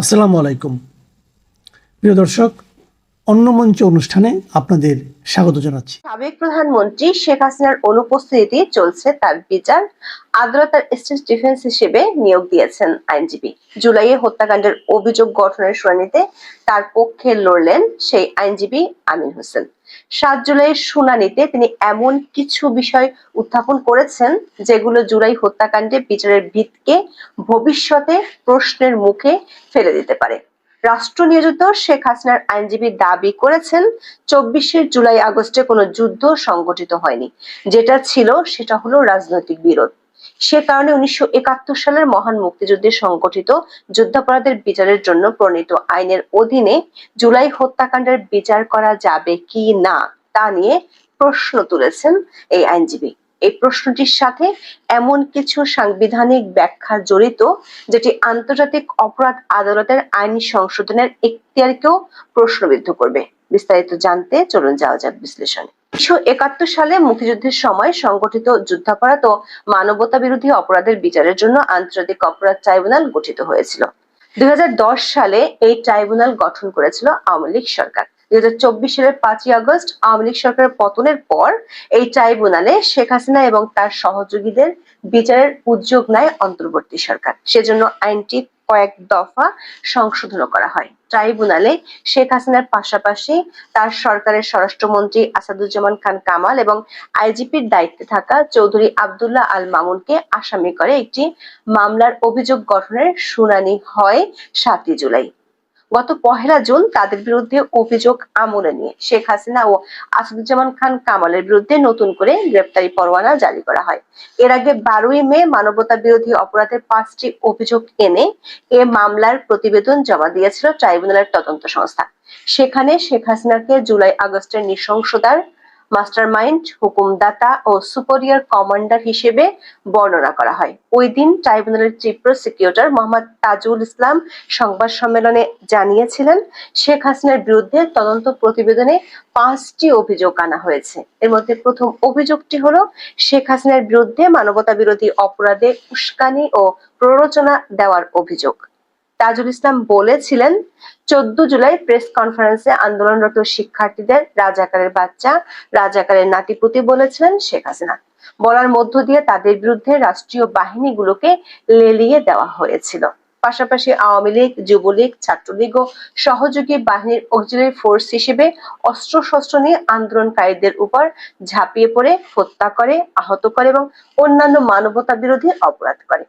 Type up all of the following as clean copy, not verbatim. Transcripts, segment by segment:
আসসালামু আলাইকুম প্রিয় দর্শক, অন্য মঞ্চ অনুষ্ঠানে আপনাদের স্বাগত জানাচ্ছি। সাবেক প্রধানমন্ত্রী শেখ হাসিনার অনুপস্থিতিতে চলছে তার বিচার। আদালত তার স্টেট ডিফেন্স হিসেবে নিয়োগ দিয়েছেন আইনজীবী। জুলাইয়ে হত্যাকাণ্ডের অভিযোগ গঠনের শুনানিতে তার পক্ষে লড়লেন সেই আইনজীবী আমির হোসেন। 7 জুলাইয়ের শুনানিতে তিনি এমন কিছু বিষয় উত্থাপন করেছেন যেগুলো জুলাই হত্যাকাণ্ডে বিচারের ভিতকে ভবিষ্যতে প্রশ্নের মুখে ফেলে দিতে পারে। রাষ্ট্র নিয়োজিত শেখ হাসিনার আইনজীবী দাবি করেছেন 24শে জুলাই আগস্টে কোনো যুদ্ধ সংগঠিত হয়নি, যেটা ছিল সেটা হলো রাজনৈতিক বিরোধ। সে কারণে 1971 সালের মহান মুক্তিযুদ্ধে সংগঠিত যুদ্ধাপরাধের বিচারের জন্য প্রণীত আইনের অধীনে জুলাই হত্যাকাণ্ডের বিচার করা যাবে কি না তা নিয়ে প্রশ্ন তুলেছেন এই আইনজীবী। এই প্রশ্নটির সাথে এমন কিছু সাংবিধানিক ব্যাখ্যা জড়িত যেটি আন্তর্জাতিক অপরাধ আদালতের আইন সংশোধনের এখতিয়ারকেও প্রশ্নবিদ্ধ করবে। বিস্তারিত জানতে চলুন যাওয়া যাক বিশ্লেষণে। 1971 সালে মুক্তিযুদ্ধের সময় সংগঠিত যুদ্ধাপরাধ ও মানবতা বিরোধী অপরাধের বিচারের জন্য আন্তর্জাতিক অপরাধ ট্রাইব্যুনাল গঠিত হয়েছিল। 2010 সালে এই ট্রাইব্যুনাল গঠন করেছিল আওয়ামী লীগ সরকার। 2024 সালের 5ই আগস্ট আওয়ামী লীগ সরকারের পতনের পর এই ট্রাইব্যুনালে শেখ হাসিনা এবং তার সহযোগীদের বিচারের উদ্যোগ নেয় অন্তর্বর্তী সরকার। সেজন্য আইনটি কয়েক দফা সংশোধন করা হয়। ট্রাইব্যুনালে শেখ হাসিনার পাশাপাশি তার সরকারের স্বরাষ্ট্রমন্ত্রী আসাদুজ্জামান খান কামাল এবং আইজিপির দায়িত্বে থাকা চৌধুরী আব্দুল্লাহ আল মামুনকে আসামি করে একটি মামলার অভিযোগ গঠনের শুনানি হয় 7 জুলাই। গত 1 জুন তাদের বিরুদ্ধে অভিযোগ আমলে নিয়ে শেখ হাসিনা ও আসাদুজ্জামান খান কামালের বিরুদ্ধে নতুন করে গ্রেপ্তারি পরোয়ানা জারি করা হয়। এর আগে 12ই মে মানবতা বিরোধী অপরাধের 5টি অভিযোগ এনে এ মামলার প্রতিবেদন জমা দিয়েছিল ট্রাইব্যুনালের তদন্ত সংস্থা। সেখানে শেখ হাসিনাকে জুলাই আগস্টের নৃশংসতার মাস্টারমাইন্ড, হুকুমদাতা ও সুপেরিয়র কমান্ডার হিসেবে বর্ণনা করা হয়। ওই দিন ট্রাইব্যুনালের চিফ প্রসিকিউটর মোহাম্মদ তাজুল ইসলাম সংবাদ সম্মেলনে জানিয়েছিলেন, শেখ হাসিনার বিরুদ্ধে তদন্ত প্রতিবেদনে 5টি অভিযোগ আনা হয়েছে। এর মধ্যে প্রথম অভিযোগটি হলো শেখ হাসিনার বিরুদ্ধে মানবতা বিরোধী অপরাধে উস্কানি ও প্ররোচনা দেওয়ার অভিযোগ। তাজুল ইসলাম বলেছিলেন, 14 জুলাই প্রেস কনফারেন্সে আন্দোলনরত শিক্ষার্থীদের রাজাকারের বাচ্চা, রাজাকারের নাতিপুতি বলেছিলেন শেখ হাসিনা। বলার মধ্য দিয়ে তাদের বিরুদ্ধে রাষ্ট্রীয় বাহিনীগুলোকে লেলিয়ে দেওয়া হয়েছিল। পাশাপাশি আওয়ামী লীগ, যুবলীগ, ছাত্রলীগ ও সহযোগী বাহিনীর অক্সিলারি ফোর্স হিসেবে অস্ত্রশস্ত্র নিয়ে আন্দোলনকারীদের উপর ঝাঁপিয়ে পড়ে হত্যা করে, আহত করে এবং অন্যান্য মানবতা বিরোধী অপরাধ করে।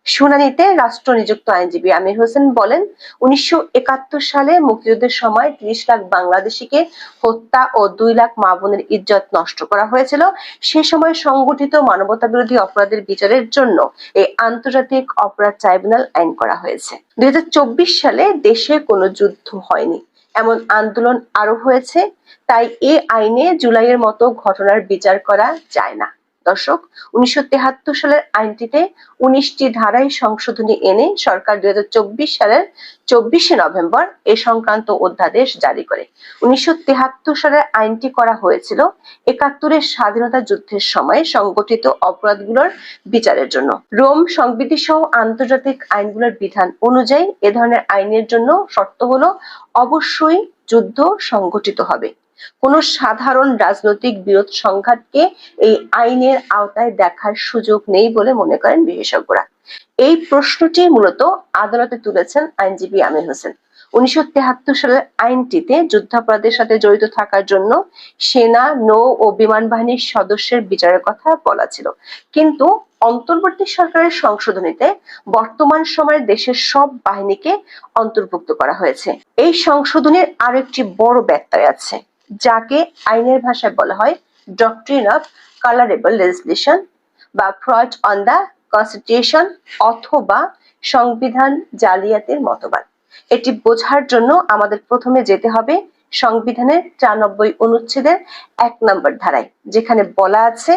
শুনানিতে রাষ্ট্র নিযুক্ত আইনজীবী আমির হোসেন বলেন, 1971 সালে মুক্তিযুদ্ধের সময় 30 লাখ বাংলাদেশিকে হত্যা ও 2 লাখ মা বোনের ইজ্জত নষ্ট করা হয়েছিল। সে সময় সংগঠিত মানবতা বিরোধী অপরাধের বিচারের জন্য এই আন্তর্জাতিক অপরাধ ট্রাইব্যুনাল আইন করা হয়েছে। 2024 সালে দেশে কোনো যুদ্ধ হয়নি, এমন আন্দোলন আরো হয়েছে। তাই এই আইনে জুলাইয়ের মতো ঘটনার বিচার করা যায় না। দর্শক, 1973 সালের আইনটিতে 19টি ধারায় সংশোধনী এনে সরকার 2024 সালের 24শে নভেম্বর এ সংক্রান্ত অধ্যাদেশ জারি করে। 1973 সালের আইনটি করা হয়েছিল 71-এর স্বাধীনতা যুদ্ধের সময় সংগঠিত অপরাধগুলোর বিচারের জন্য। রোম সংবিধি সহ আন্তর্জাতিক আইনগুলোর বিধান অনুযায়ী এ ধরনের আইনের জন্য শর্ত হলো অবশ্যই যুদ্ধ সংগঠিত হবে। কোন সাধারণ রাজনৈতিক বিরোধ সংঘাতকে এই আইনের আওতায় দেখার সুযোগ নেই বলে মনে করেন বিশেষজ্ঞরা। এই প্রশ্নটি মূলত আদালতে তুলেছেন আইনজীবী আমির হোসেন। 1973 সালের আইনটিতে যুদ্ধাপরাধের সাথে জড়িত থাকার জন্য সেনা, নৌ ও বিমান বাহিনীর সদস্যের বিচারের কথা বলা ছিল, কিন্তু অন্তর্বর্তী সরকারের সংশোধনীতে বর্তমান সময়ে দেশের সব বাহিনীকে অন্তর্ভুক্ত করা হয়েছে। এই সংশোধনের আরেকটি বড় ব্যত্যয় আছে, যাকে আইনের ভাষায় বলা হয় ডক্ট্রিন অফ কালারেবল লেজিসলেশন বা ফ্রড অন দ্য কনস্টিটিউশন অথবা সংবিধান জালিয়াতির মতবাদ। এটি বোঝার জন্য আমাদের প্রথমে যেতে হবে সংবিধানের 93 অনুচ্ছেদের 1 নম্বর ধারায়, যেখানে বলা আছে,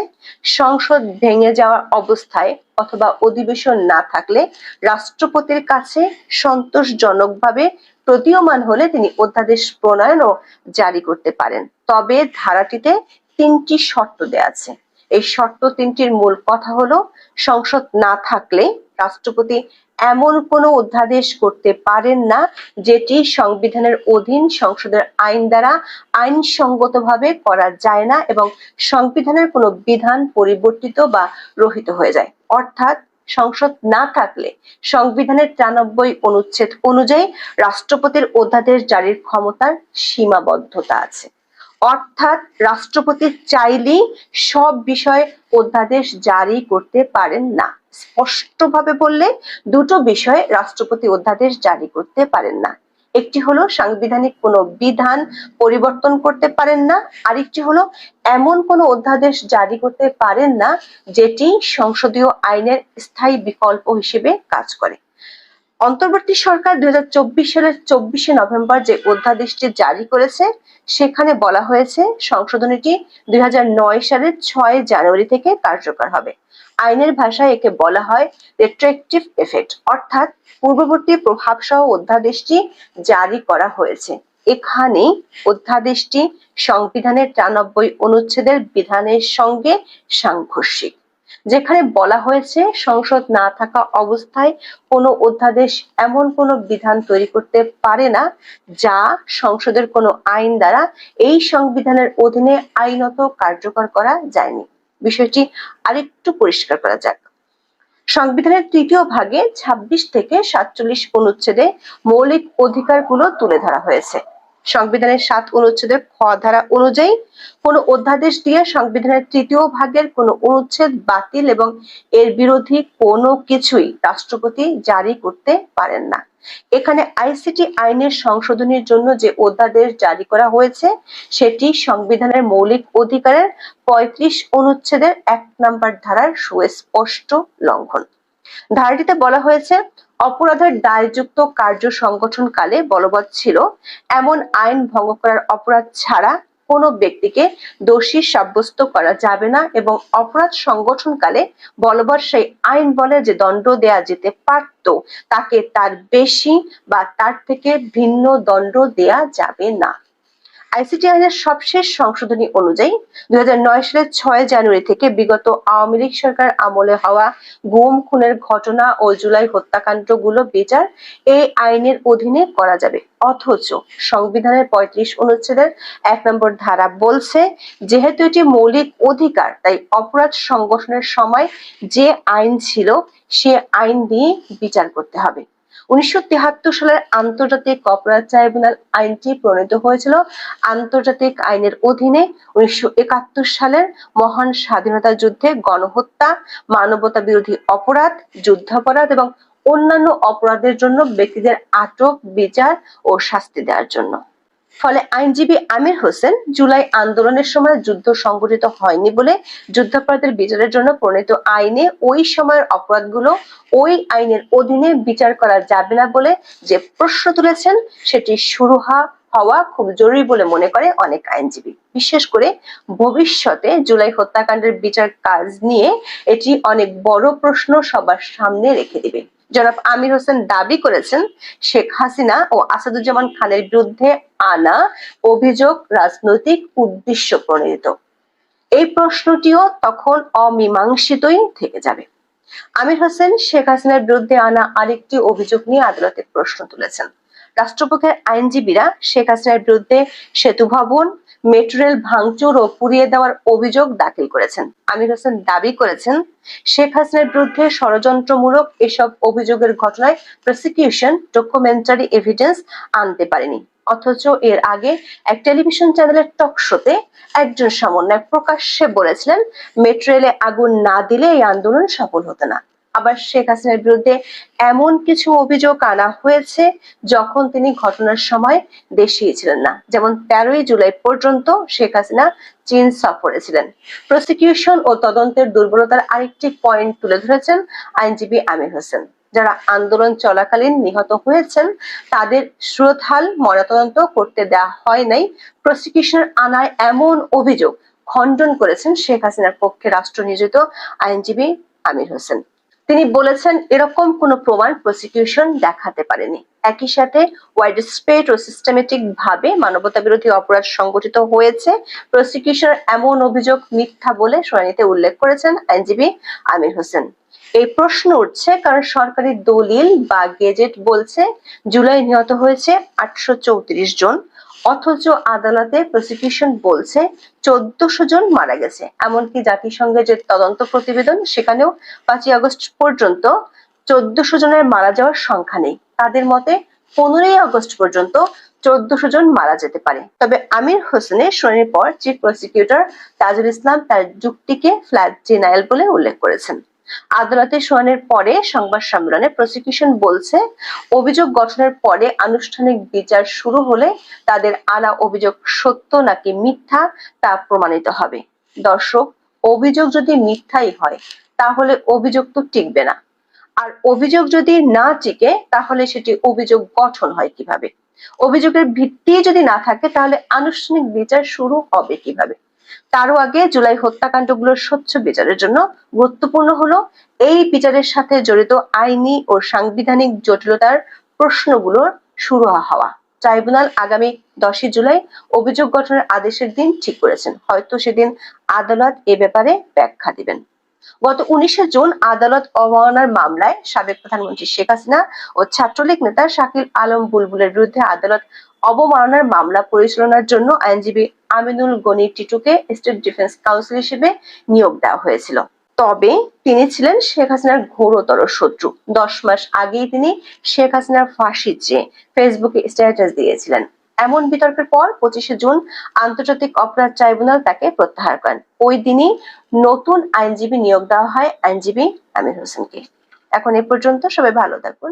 সংসদ ভেঙে যাওয়ার অবস্থায় অথবা অধিবেশন না থাকলে রাষ্ট্রপতির কাছে সন্তোষজনকভাবে প্রতীয়মান হলে তিনি অধ্যাদেশ প্রণয়ন ও জারি করতে পারেন। তবে ধারাটিতে 3টি শর্ত দেয়া আছে। এই শর্ত 3টির মূল কথা হলো, সংসদ না থাকলে রাষ্ট্রপতি এমন কোনো অধ্যাদেশ করতে পারেন না যেটি সংবিধানের অধীন সংসদের আইন দ্বারা আইনসঙ্গতভাবে করা যায় না এবং সংবিধানের কোনো বিধান পরিবর্তিত বা রহিত হয়ে যায়। অর্থাৎ সংসদ না থাকলে সংবিধানের 93 অনুচ্ছেদ অনুযায়ী রাষ্ট্রপতির অধ্যাদেশ জারির ক্ষমতার সীমাবদ্ধতা আছে। অর্থাৎ রাষ্ট্রপতি চাইলেই সব বিষয়ে অধ্যাদেশ জারি করতে পারেন না। স্পষ্টভাবে বললে দুটো বিষয়ে রাষ্ট্রপতি অধ্যাদেশ জারি করতে পারেন না। একটি হলো সাংবিধানিক কোনো বিধান পরিবর্তন করতে পারেন না, আরেকটি হলো এমন কোনো অধ্যাদেশ জারি করতে পারেন না যেটি সংসদীয় আইনের স্থায়ী বিকল্প হিসেবে কাজ করে। অন্তর্বর্তী সরকার 2024 সালের 24শে নভেম্বর যে অধ্যাদেশটি জারি করেছে সেখানে বলা হয়েছে সংশোধনীটি 2009 সালের 6 জানুয়ারি থেকে কার্যকর হবে। আইনের ভাষায় একে বলা হয় রেট্রোঅ্যাক্টিভ এফেক্ট, অর্থাৎ পূর্ববর্তী প্রভাবসহ অধ্যাদেশটি জারি করা হয়েছে। এখানে অধ্যাদেশটি সংবিধানের 93 অনুচ্ছেদের বিধানের সঙ্গে সাংঘর্ষিক, যেখানে বলা হয়েছে সংসদ না থাকা অবস্থায় কোনো অধ্যাদেশ এমন কোনো বিধান তৈরি করতে পারে না যা সংসদের কোনো আইন দ্বারা এই সংবিধানের অধীনে আইনত কার্যকর করা যায়নি। বিষয়টি আরেকটু পরিষ্কার করা যাক। সংবিধানের 3য় ভাগে 26 থেকে 47 অনুচ্ছেদে মৌলিক অধিকারগুলো তুলে ধরা হয়েছে। সংবিধানের 7 অনুচ্ছেদের খ ধারা অনুযায়ী কোনো অধ্যাদেশ দিয়ে সংবিধানের 3য় ভাগের কোনো অনুচ্ছেদ বাতিল এবং এর বিরোধী কোনো কিছুই রাষ্ট্রপতি জারি করতে পারেন না। এখানে আইসিটি আইনের সংশোধনীর জন্য যে অধ্যাদেশ জারি করা হয়েছে সেটি সংবিধানের মৌলিক অধিকারের 35 অনুচ্ছেদের 1 নম্বর ধারার সুস্পষ্ট লঙ্ঘন। ধারাটিতে বলা হয়েছে অপরাধের দায়যুক্ত কার্য সংগঠনকালে বলবৎ ছিল এমন আইন ভঙ্গ করার অপরাধ ছাড়া কোনো ব্যক্তিকে দোষী সাব্যস্ত করা যাবে না এবং অপরাধ সংগঠনকালে বলবৎ সেই আইন বলে যে দণ্ড দেয়া যেতে পারত তাকে তার বেশি বা তার থেকে ভিন্ন দণ্ড দেয়া যাবে না। আইসিটি আইনের সবশেষ সংশোধনী অনুযায়ী 2009 সালের 6 জানুয়ারি থেকে বিগত আওয়ামী লীগ সরকার আমলে হওয়া গুম খুনের ঘটনা ও জুলাই হত্যাকাণ্ডগুলো বিচার এই আইনের অধীনে করা যাবে। অথচ সংবিধানের 35 অনুচ্ছেদের 1 নম্বর ধারা বলছে যেহেতু এটি মৌলিক অধিকার তাই অপরাধ সংগঠনের সময় যে আইন ছিল সে আইন দিয়ে বিচার করতে হবে। 1973 সালের আন্তর্জাতিক অপরাধ ট্রাইব্যুনাল আইনটি প্রণীত হয়েছিল আন্তর্জাতিক আইনের অধীনে 1971 সালের মহান স্বাধীনতা যুদ্ধে গণহত্যা, মানবতা বিরোধী অপরাধ, যুদ্ধাপরাধ এবং অন্যান্য অপরাধের জন্য ব্যক্তিদের আটক, বিচার ও শাস্তি দেওয়ার জন্য। ফলে আইনজীবী আমির হোসেন জুলাই আন্দোলনের সময় যুদ্ধ সংঘটিত হয়নি বলে যুদ্ধাপরাধের বিচারের জন্য প্রণীত আইনে ওই সময়ের অপরাধগুলো ওই আইনের অধীনে বিচার করা যাবে না বলে যে প্রশ্ন তুলেছেন সেটি শুরু হওয়া খুব জরুরি বলে মনে করে অনেক আইনজীবী। বিশেষ করে ভবিষ্যতে জুলাই হত্যাকাণ্ডের বিচার কাজ নিয়ে এটি অনেক বড় প্রশ্ন সবার সামনে রেখে দিবে। জনাব আমির হোসেন দাবি করেছেন শেখ হাসিনা ও আসাদুজ্জামান খানের বিরুদ্ধে আনা অভিযোগ রাজনৈতিক উদ্দেশ্য প্রণোদিত। এই প্রশ্নটিও তখন অমীমাংসিতই থেকে যাবে। আমির হোসেন শেখ হাসিনার বিরুদ্ধে আনা আরেকটি অভিযোগ নিয়ে আদালতে প্রশ্ন তুলেছেন। রাষ্ট্রপক্ষের আইনজীবীরা শেখ হাসিনার বিরুদ্ধে সেতু ভবন, মেট্রো রেল ভাঙচুর ও পুড়িয়ে দেওয়ার অভিযোগ দাখিল করেছেন। আমির হোসেন দাবি করেছেন শেখ হাসিনার বিরুদ্ধে ষড়যন্ত্রমূলক এসব অভিযোগের ঘটনায় প্রসিকিউশন ডকুমেন্টারি এভিডেন্স আনতে পারেনি। অথচ এর আগে এক টেলিভিশন চ্যানেলের টক শোতে একজন সমন্বয়ক প্রকাশ্যে বলেছিলেন মেট্রো রেলে আগুন না দিলে এই আন্দোলন সফল হতো না। আবার শেখ হাসিনার বিরুদ্ধে এমন কিছু অভিযোগ আনা হয়েছে যখন তিনি ঘটনার সময় দেশেই ছিলেন না, যেমন 13ই জুলাই পর্যন্ত শেখ হাসিনা চীন সফরে ছিলেন। প্রসিকিউশন ও তদন্তের দুর্বলতার আরেকটি পয়েন্ট তুলে ধরেছেন আইনজীবী আমির হোসেন। যারা আন্দোলন চলাকালীন নিহত হয়েছেন তাদের সুরতহাল ময়নাতদন্ত করতে দেওয়া হয় নাই, প্রসিকিউশনের আনায় এমন অভিযোগ খণ্ডন করেছেন শেখ হাসিনার পক্ষে রাষ্ট্র নিয়োজিত আইনজীবী আমির হোসেন। তিনি বলেছেন এরকম কোনো প্রমাণ প্রসিকিউশন দেখাতে পারেনি। একই সাথে ওয়াইড স্প্রেড ও সিস্টেমেটিক ভাবে মানবতা বিরোধী অপরাধ সংগঠিত হয়েছে, প্রসিকিউশনের এমন অভিযোগ মিথ্যা বলে শুনানিতে উল্লেখ করেছেন আইনজীবী আমির হোসেন। এই প্রশ্ন উঠছে কারণ সরকারি দলিল বা গেজেট বলছে জুলাই নিহত হয়েছে 834 জন, অথচ আদালতে প্রসিকিউশন বলছে 1400 জন মারা গেছে। এমনকি জাতিসংঘের যে তদন্ত প্রতিবেদন সেখানেও 5ই আগস্ট পর্যন্ত 1400 জনের মারা যাওয়ার সংখ্যা নেই। তাদের মতে 15ই আগস্ট পর্যন্ত 1400 জন মারা যেতে পারে। তবে আমির হোসেনের শুনানির পর চিফ প্রসিকিউটর তাজুল ইসলাম তার যুক্তিকে ফ্ল্যাট ডিনায়াল বলে উল্লেখ করেছেন। আদালতে শুনানির পরে সংবাদ সম্মেলনে প্রসিকিউশন বলছে, অভিযোগ গঠনের পরে আনুষ্ঠানিক বিচার শুরু হলে তাদের আনা অভিযোগ সত্য নাকি মিথ্যা তা প্রমাণিত হবে। দর্শক, অভিযোগ যদি মিথ্যাই হয় তাহলে অভিযোগ তো টিকবে না, আর অভিযোগ যদি না টিকে তাহলে সেটি অভিযোগ গঠন হয় কিভাবে? অভিযোগের ভিত্তি যদি না থাকে তাহলে আনুষ্ঠানিক বিচার শুরু হবে কিভাবে? তারও আগে জুলাই হত্যাকাণ্ডগুলোর স্বচ্ছ বিচারের জন্য গুরুত্বপূর্ণ হলো এই বিচারের সাথে জড়িত আইনি ও সাংবিধানিক জটিলতার প্রশ্নগুলোর শুরু হওয়া। ট্রাইব্যুনাল আগামী 10ই জুলাই অভিযোগ গঠনের আদেশের দিন ঠিক করেছেন। হয়তো সেদিন আদালত এ ব্যাপারে ব্যাখ্যা দিবেন। গত 19শে জুন আদালত অবমাননার মামলায় সাবেক প্রধানমন্ত্রী শেখ হাসিনা ও ছাত্রলীগ নেতা শাকিল আলম বুলবুলের বিরুদ্ধে আদালত অবমাননার মামলা পরিচালনার জন্য আইনজীবী আমিনুল গনি টিটুকে স্টেট ডিফেন্স কাউন্সিল হিসেবে নিয়োগ দেওয়া হয়েছিল। তবে তিনি ছিলেন শেখ হাসিনার ঘোরতর শত্রু। 10 মাস আগেই তিনি শেখ হাসিনার ফাঁসি চেয়ে ফেসবুকে স্ট্যাটাস দিয়েছিলেন। এমন বিতর্কের পর 25শে জুন আন্তর্জাতিক অপরাধ ট্রাইব্যুনাল তাকে প্রত্যাহার করেন। ওই দিনই নতুন আইনজীবী নিয়োগ দেওয়া হয় আইনজীবী আমির হোসেনকে। এখন এ পর্যন্ত, সবাই ভালো থাকুন।